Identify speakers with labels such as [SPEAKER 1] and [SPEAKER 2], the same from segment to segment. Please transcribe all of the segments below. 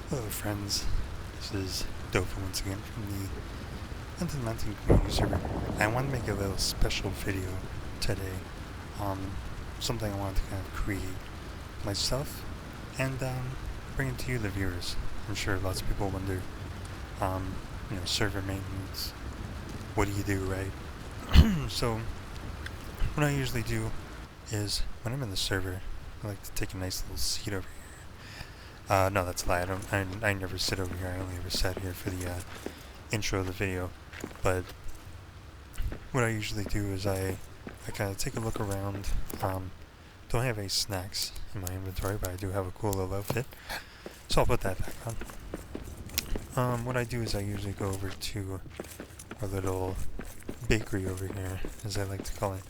[SPEAKER 1] Hello friends, this is Dova once again from the Under the Mountain Coomunity server. I want to make a little special video today on something I wanted to kind of create myself and bring it to you, the viewers. I'm sure lots of people wonder, server maintenance, what do you do, right? So what I usually do is when I'm in the server, I like to take a nice little seat over here. No, that's a lie. I never sit over here. I only ever sat here for the intro of the video. But what I usually do is I kind of take a look around. Don't have any snacks in my inventory, but I do have a cool little outfit, so I'll put that back on. What I do is I usually go over to our little bakery over here, as I like to call it.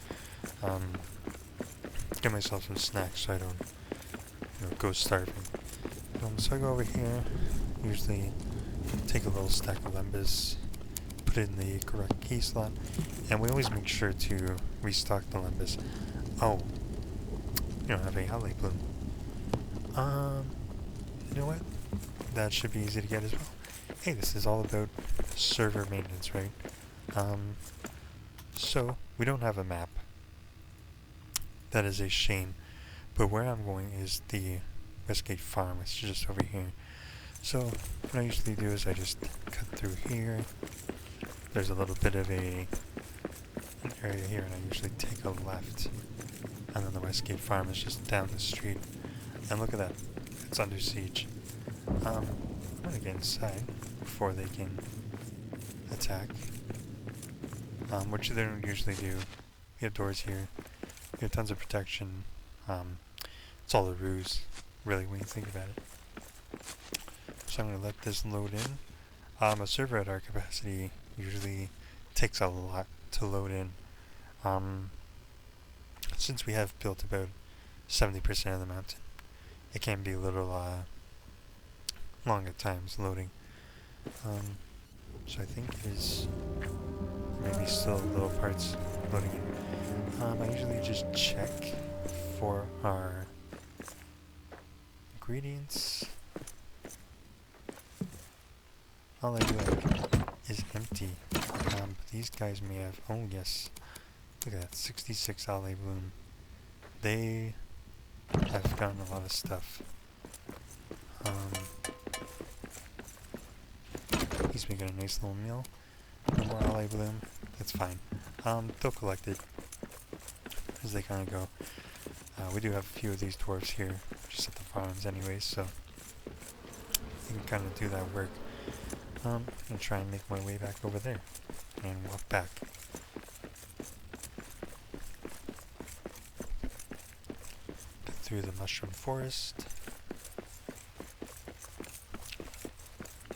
[SPEAKER 1] Get myself some snacks so I don't, go starving. So I go over here, usually take a little stack of lembas, put it in the correct key slot, and we always make sure to restock the lembas. Oh, you don't have a alley bloom. You know what? That should be easy to get as well. Hey, this is all about server maintenance, right? So we don't have a map. That is a shame. But where I'm going is the Westgate Farm. It's just over here. So what I usually do is I just cut through here. There's a little bit of an area here, and I usually take a left. And then the Westgate Farm is just down the street. And look at that. It's under siege. I'm gonna get inside before they can attack. Which they don't usually do. We have doors here. We have tons of protection. It's all a ruse, really, when you think about it. So I'm going to let this load in. A server at our capacity usually takes a lot to load in. Since we have built about 70% of the mountain, it can be a little long at times loading. So I think it is maybe still little parts loading in. I usually just check for our ingredients. All I do is empty. But these guys may have. Oh yes, look at that, 66 alley bloom. They have gotten a lot of stuff. He's making a nice little meal. No more alley bloom. That's fine. They'll collect it as they kind of go. We do have a few of these dwarves here, just at the farms anyways, so you can kind of do that work. I'm going to try and make my way back over there and walk back. Through the mushroom forest.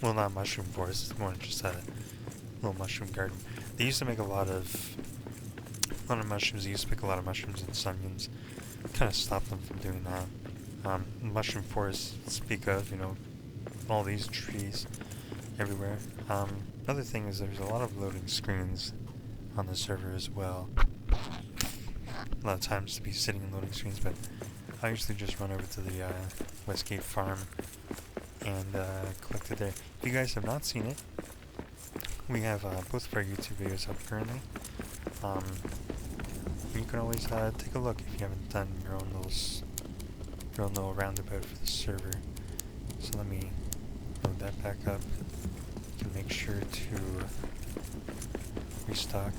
[SPEAKER 1] Well, not mushroom forest, it's more just a little mushroom garden. They used to make a lot of mushrooms. They used to pick a lot of mushrooms and onions. Kind of stopped them from doing that. Mushroom forest, speak of, all these trees everywhere. Another thing is there's a lot of loading screens on the server as well. A lot of times to be sitting in loading screens, but I usually just run over to the Westgate Farm and collect it there. If you guys have not seen it, we have both of our YouTube videos up currently. You can always take a look if you haven't done your own little roundabout for the server. So let me load that back up. You can make sure to restock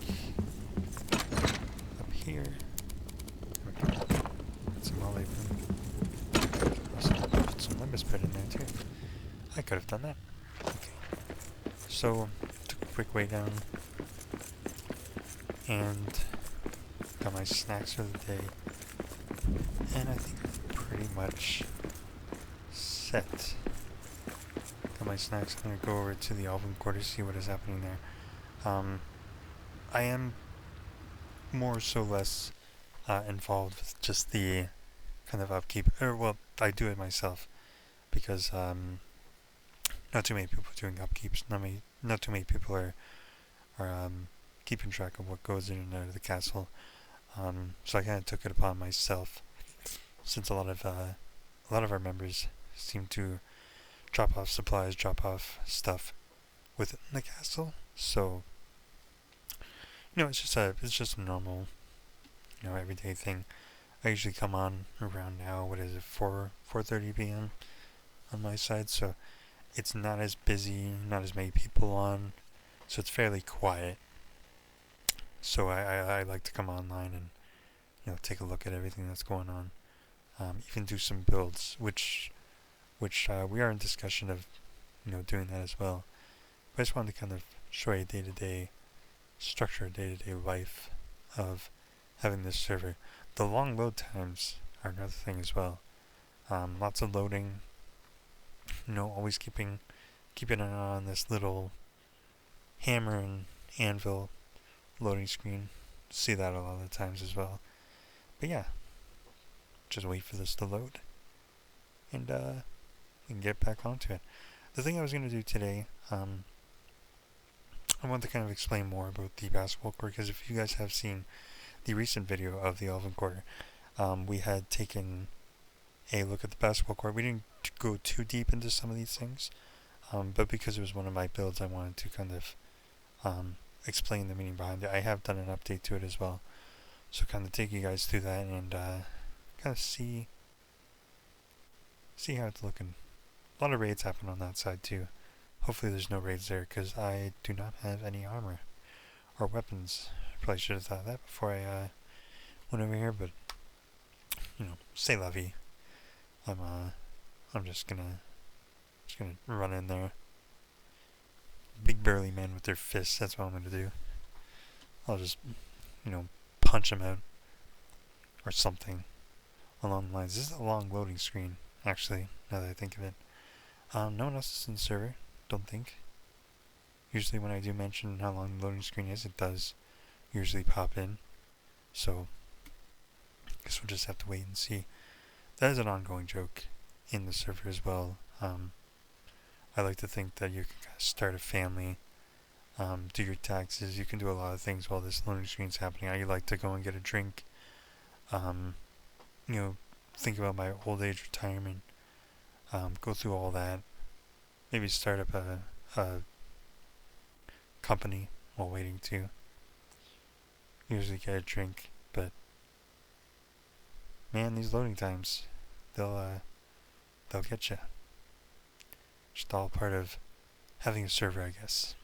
[SPEAKER 1] up here. Okay. Put some olive bloom. Also put some lemon spread in there too. I could have done that. Okay. So took a quick way down and got my snacks for the day, and I think I'm pretty much set. Got my snacks. I'm gonna go over to the Alvin quarters, see what is happening there. I am more so less involved with just the kind of upkeep, well, I do it myself because not too many people are doing upkeeps. Not too many people are keeping track of what goes in and out of the castle. So I kind of took it upon myself, since a lot of our members seem to drop off supplies, drop off stuff within the castle. So, it's just a normal, everyday thing. I usually come on around now. What is it? 4:30 p.m. on my side. So it's not as busy, not as many people on. So it's fairly quiet. So I like to come online and take a look at everything that's going on. Even do some builds, which we are in discussion of doing that as well. But I just wanted to kind of show you day-to-day structure, day-to-day life of having this server. The long load times are another thing as well. Lots of loading. Always keeping an eye on this little hammer and anvil loading screen. See that a lot of the times as well. But yeah, just wait for this to load, and we can get back onto it. The thing I was going to do today, I want to kind of explain more about the basketball court, because if you guys have seen the recent video of the Elven Quarter, we had taken a look at the basketball court. We didn't go too deep into some of these things, but because it was one of my builds, I wanted to kind of explain the meaning behind it. I have done an update to it as well, so kind of take you guys through that and kind of see how it's looking. A lot of raids happen on that side too. Hopefully there's no raids there, because I do not have any armor or weapons. Probably should have thought of that before I went over here, but c'est la vie. I'm just gonna run in there. Big burly men with their fists, that's what I'm gonna do. I'll just punch them out or something along the lines. This is a long loading screen, actually, now that I think of it. No one else is in the server, don't think. Usually when I do mention how long the loading screen is, it does usually pop in. So, I guess we'll just have to wait and see. That is an ongoing joke in the server as well. I like to think that you can start a family, do your taxes. You can do a lot of things while this loading screen is happening. I like to go and get a drink, think about my old age retirement, go through all that, maybe start up a company while waiting to usually get a drink. But man, these loading times, they'll get you. Just all part of having a server, I guess.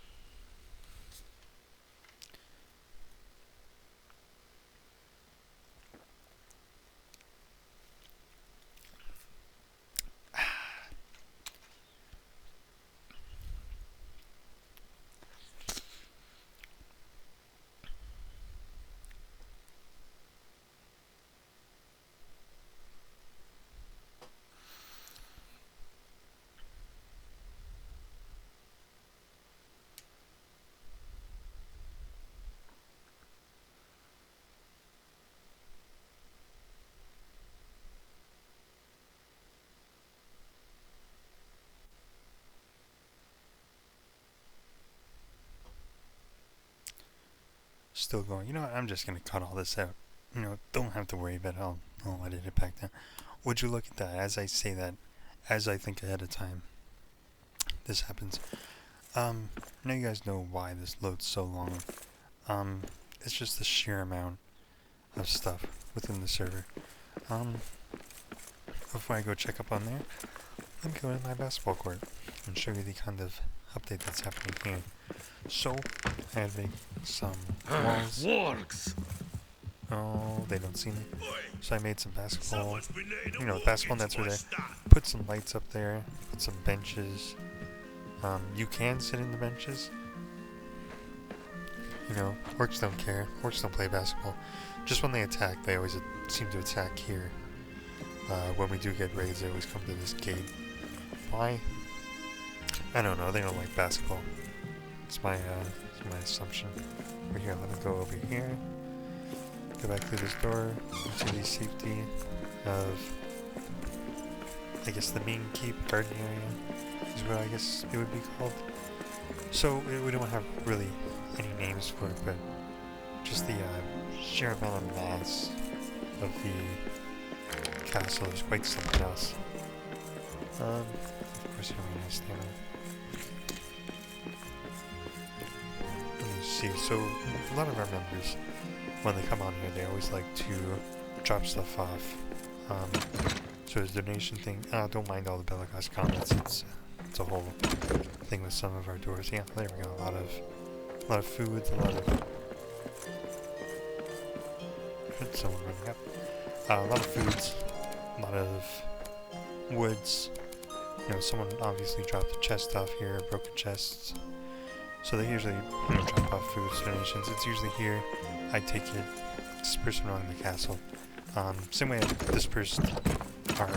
[SPEAKER 1] Still going. I'm just gonna cut all this out. Don't have to worry about it. I'll edit it back down. Would you look at that? As I say that, as I think ahead of time, this happens. Now you guys know why this loads so long. It's just the sheer amount of stuff within the server. Before I go check up on there, let me go to my basketball court and show you the kind of update that's happening here. So, I have some walls. Oh, they don't see me. So I made some basketball, basketball nets were there. Put some lights up there, put some benches. You can sit in the benches. Orcs don't care. Orcs don't play basketball. Just when they attack, they always seem to attack here. When we do get raids, they always come to this gate. Why? I don't know. They don't like basketball. It's my assumption. Over here, let me go over here. Go back through this door into the safety of, I guess, the main keep garden area is what I guess it would be called. So we don't have really any names for it, but just the sheer amount of mass of the castle is quite something else. Of course, you don't really have stamina. Let me see. So, a lot of our members, when they come on here, they always like to drop stuff off. So there's a donation thing. Don't mind all the Belagos comments. It's a whole thing with some of our doors. Yeah, there we go. A lot of foods, a lot of someone running up. A lot of foods, a lot of woods. You know, someone obviously dropped a chest off here, broken chests. So they usually, you know, drop off food donations. It's usually here. I take it. Disperse around the castle. Same way I dispersed our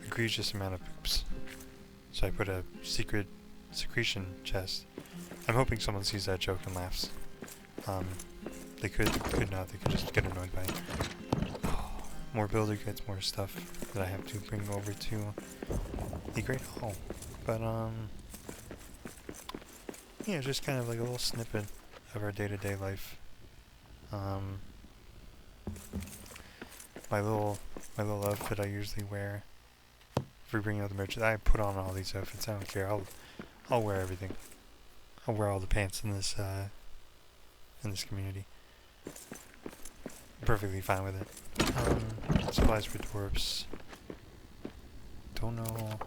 [SPEAKER 1] egregious amount of poops. So I put a secret secretion chest. I'm hoping someone sees that joke and laughs. They could not. They could just get annoyed by it. Oh, more builder kits, more stuff that I have to bring over to the Great Hall. But yeah, just kind of like a little snippet of our day-to-day life. My little outfit I usually wear. If we bring out the merch, I put on all these outfits. I don't care. I'll wear everything. I'll wear all the pants in this community. Perfectly fine with it. Supplies for dwarves. Don't know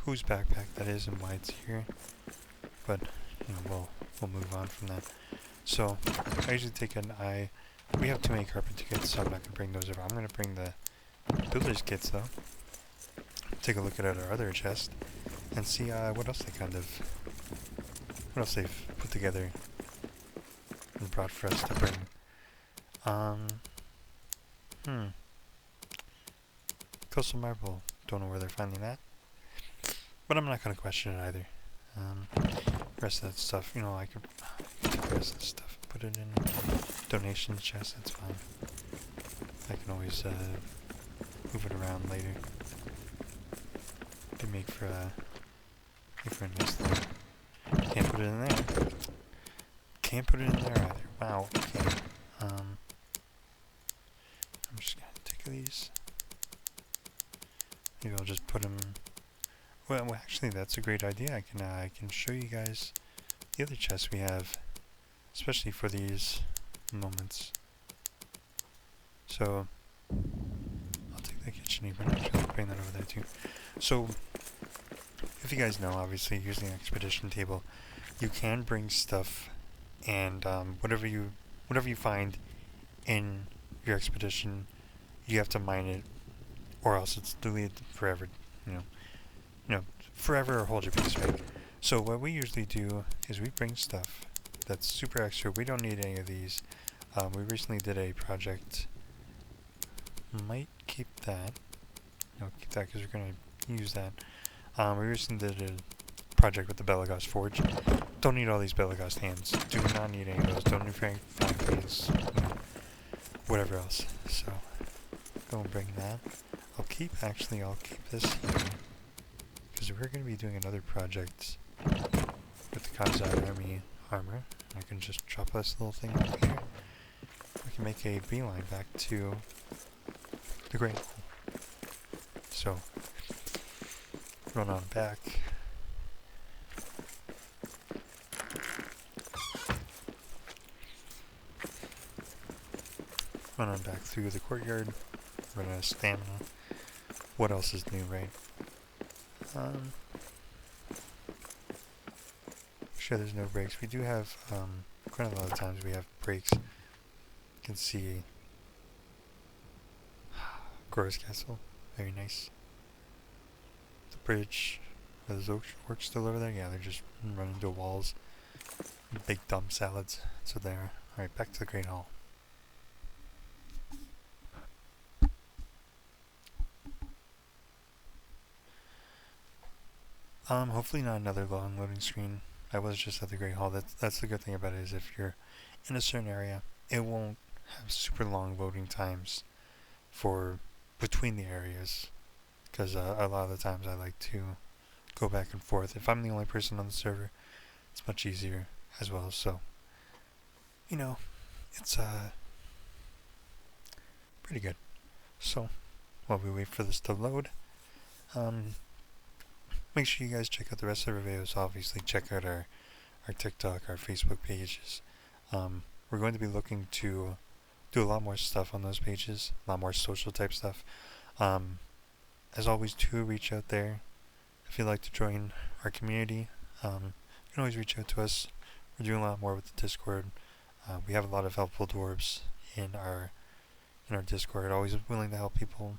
[SPEAKER 1] whose backpack that is and why it's here, but you know, we'll move on from that. So I usually take we have too many carpenter kits, so I'm not gonna bring those over. I'm gonna bring the builder's kits though. Take a look at our other chest and see what else they've put together and brought for us to bring. Coastal marble. Don't know where they're finding that, but I'm not gonna question it either. Rest of that stuff, you know, I could take the rest of the stuff, put it in donation chest. That's fine. I can always move it around later. To make for a nice thing. Can't put it in there. Can't put it in there either. Wow. Okay. I'm just gonna take these. Maybe I'll just put them. Well, actually, that's a great idea. I can show you guys the other chests we have, especially for these moments. So I'll take the kitchen apron. Actually, I'll bring that over there too. So, if you guys know, obviously, using an expedition table, you can bring stuff, and whatever you find in your expedition, you have to mine it, or else it's deleted forever. You know, forever or hold your peace, right? So what we usually do is we bring stuff that's super extra. We don't need any of these. We recently did a project. Might keep that. No, keep that because we're gonna use that. We recently did a project with the Belagos Forge. Don't need all these Belagos hands. Do not need any of those. Don't need frying pans. Whatever else. So, go and bring that. I'll keep this here. Because we're going to be doing another project with the Kazakh Army armor. I can just drop this little thing up here. We can make a beeline back to the Great Hall. So, run on back. Run on back through the courtyard. Run out of stamina. What else is new, right? Sure, there's no breaks. We do have quite a lot of times we have breaks. You can see Gora's Castle. Very nice. The bridge. Are those orcs still over there? Yeah, they're just running into walls. Big dumb salads. So there. Alright, back to the Great Hall. Hopefully not another long loading screen. I was just at the Great Hall. That's the good thing about it, is if you're in a certain area, it won't have super long loading times for between the areas. Because a lot of the times I like to go back and forth. If I'm the only person on the server, it's much easier as well. So, you know, it's pretty good. So, while we wait for this to load, make sure you guys check out the rest of our videos. Obviously, check out our TikTok, our Facebook pages. We're going to be looking to do a lot more stuff on those pages, a lot more social type stuff. As always, too, reach out there if you'd like to join our community. You can always reach out to us. We're doing a lot more with the Discord. We have a lot of helpful dwarves in our Discord, always willing to help people,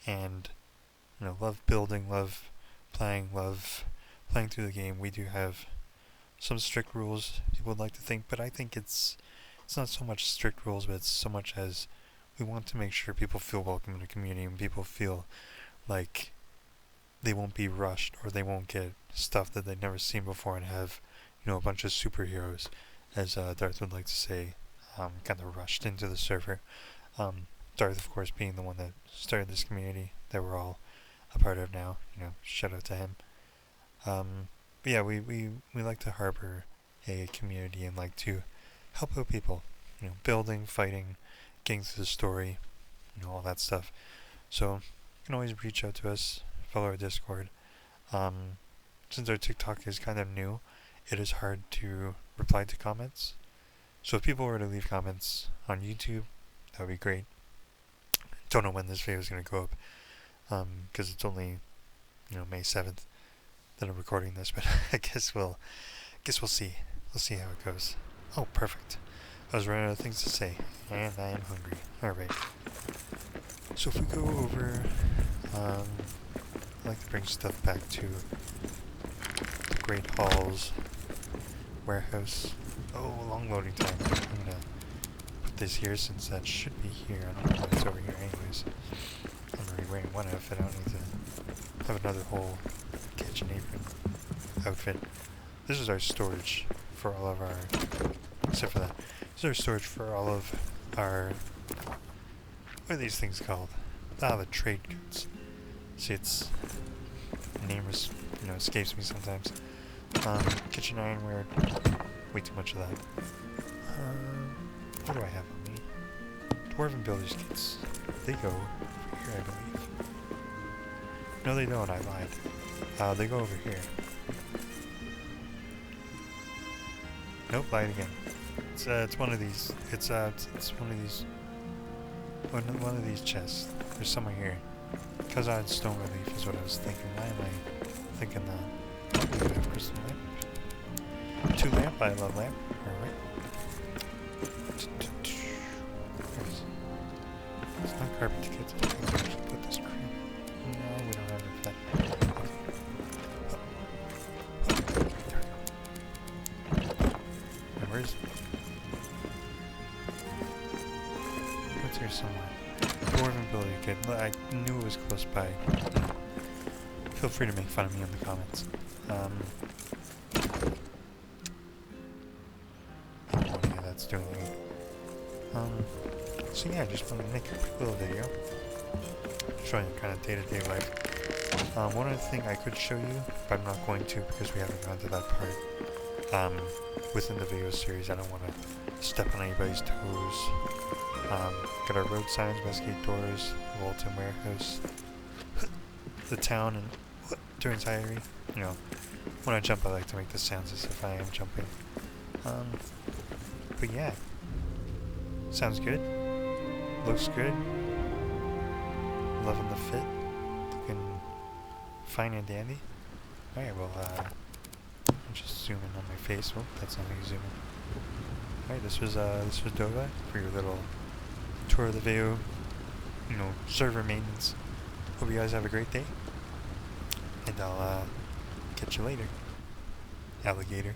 [SPEAKER 1] and love building, love playing through the game. We do have some strict rules, people would like to think, but I think it's not so much strict rules, but it's so much as we want to make sure people feel welcome in the community, and people feel like they won't be rushed, or they won't get stuff that they've never seen before and have a bunch of superheroes, as Darth would like to say, kind of rushed into the server. Darth, of course, being the one that started this community that we're all a part of now. Shout out to him. But yeah, we like to harbor a community and like to help out people. Building, fighting, getting through the story, all that stuff. So you can always reach out to us, follow our Discord. Since our TikTok is kind of new, it is hard to reply to comments. So if people were to leave comments on YouTube, that would be great. Don't know when this video is going to go up, because it's only May 7th that I'm recording this, but I guess we'll see. We'll see how it goes. Oh, perfect. I was running out of things to say, and I am hungry. Alright. So if we go over, I like to bring stuff back to the Great Hall's warehouse. Oh, long loading time. I'm gonna put this here since that should be here. I don't know why it's over here anyways. I'm already wearing one outfit. I don't need to have another whole kitchen apron outfit. This is our storage for all of our, except for that. This is our storage for all of our, what are these things called? The trade goods. See, the name escapes me sometimes. Kitchen ironware, way too much of that. What do I have on me? Dwarven builders kits. They go over here, I believe. No, they don't, I lied. They go over here. Nope, lied again. It's one of these. It's one of these. One of these chests. There's somewhere here. Because I had stone relief is what I was thinking. Why am I thinking that? Oh, we have crystal lamp. 2 lamp. I love lamp. Alright. It's not carpet kits. I think we should put this crane. No, we don't have it for that. Where is it? What's here somewhere? Dwarven building kit. I knew it was close by. Feel free to make fun of me in the comments. Yeah, that's doing it. So yeah, I just want to make a quick little video showing kind of day-to-day life. One other thing I could show you, but I'm not going to because we haven't gone to that part. Within the video series, I don't want to step on anybody's toes. Got our road signs, Westgate doors, Walton warehouse, the town, and Durin's Diary. When I jump, I like to make the sounds as if I am jumping. But yeah, sounds good. Looks good. Loving the fit. Looking fine and dandy. Alright, well, I'll just zoom in on my face. Oh, that's not how you zoom in. Alright, this was Dova for your little tour of the video, server maintenance. Hope you guys have a great day, and I'll catch you later, alligator.